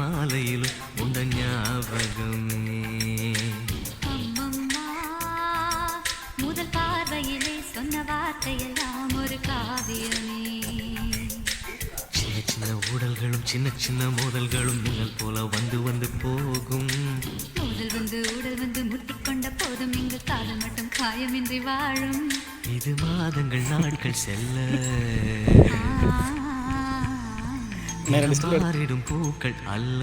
மாலையிலும் உண்ட ஞாபகமே. அம்மம்மா, முதல் பார்வையிலே சொன்ன வார்த்தையெல்லாம் ஒரு காவியமே. சின்ன சின்ன ஊடல்களும் சின்ன சின்ன மோதல்களும் நீங்கள் போல வந்து வந்து போகும். முதல் வந்து உடல் வந்து முட்டிக்கொண்ட போதும் இங்கு காதல் மட்டும் காயமின்றி வாழும். இது மாதங்கள் நாட்கள் செல்ல மாறிடும் பூக்கள் அல்ல.